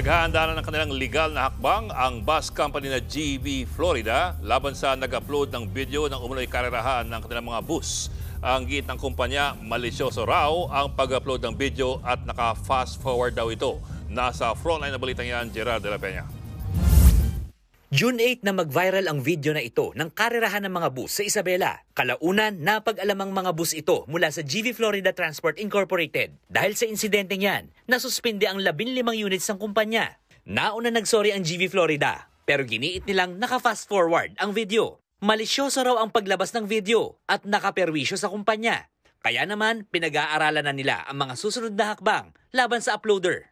Naghahanda na ng kanilang legal na hakbang ang bus company na GV Florida laban sa nag-upload ng video ng umunoy karerahan ng kanilang mga bus. Ang giit ng kumpanya, malisyoso raw ang pag-upload ng video at naka-fast forward daw ito. Nasa frontline na balitang yan, Gerard de la Peña. June 8 na mag-viral ang video na ito ng karerahan ng mga bus sa Isabela. Kalaunan, napag-alamang mga bus ito mula sa GV Florida Transport Incorporated. Dahil sa insidenteng yan, nasuspinde ang 15 units ng kumpanya. Nauna nagsorry ang GV Florida, pero giniit nilang naka-fast forward ang video. Malisyoso raw ang paglabas ng video at nakaperwisyo sa kumpanya. Kaya naman, pinag-aaralan na nila ang mga susunod na hakbang laban sa uploader.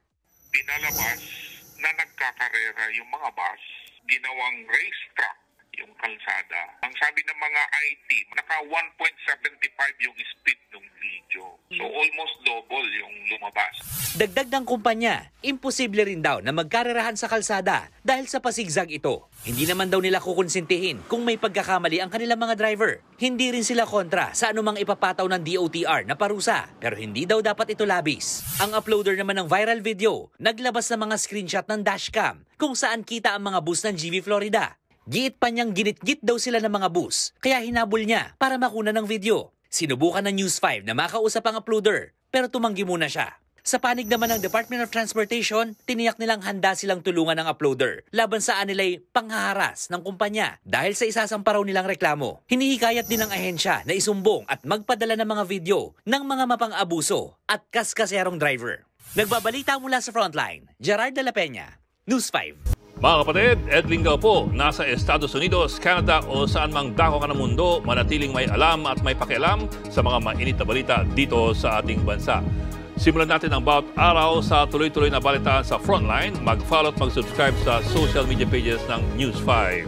Pinalabas na nagkakarera yung mga bus, ginawang racetrack yung kalsada. Ang sabi ng mga IT, naka 1.75 yung speed ng video. So almost double yung lumabas. Dagdag ng kumpanya, imposible rin daw na magkarerahan sa kalsada dahil sa pasigzag ito. Hindi naman daw nila kukonsintihin kung may pagkakamali ang kanilang mga driver. Hindi rin sila kontra sa anumang ipapataw ng DOTR na parusa, pero hindi daw dapat ito labis. Ang uploader naman ng viral video, naglabas ng mga screenshot ng dashcam kung saan kita ang mga bus ng GV Florida. Giit pa niyang ginit-git daw sila ng mga bus, kaya hinabol niya para makuna ng video. Sinubukan ng News 5 na makausap ang uploader, pero tumanggi muna siya. Sa panig naman ng Department of Transportation, tiniyak nilang handa silang tulungan ng uploader laban sa anilay panghaharas ng kumpanya dahil sa isasampa raw nilang reklamo. Hinihikayat din ng ahensya na isumbong at magpadala ng mga video ng mga mapang-abuso at kaskaserong driver. Nagbabalita mula sa Frontline, Gerard de la Peña, News 5. Mga kapatid, Ed Lingaw po, nasa Estados Unidos, Canada o saan mang dako ka ng mundo, manatiling may alam at may pakialam sa mga mainit na balita dito sa ating bansa. Simulan natin ang bawat araw sa tuloy-tuloy na balitaan sa Frontline. Mag-follow at mag-subscribe sa social media pages ng News 5.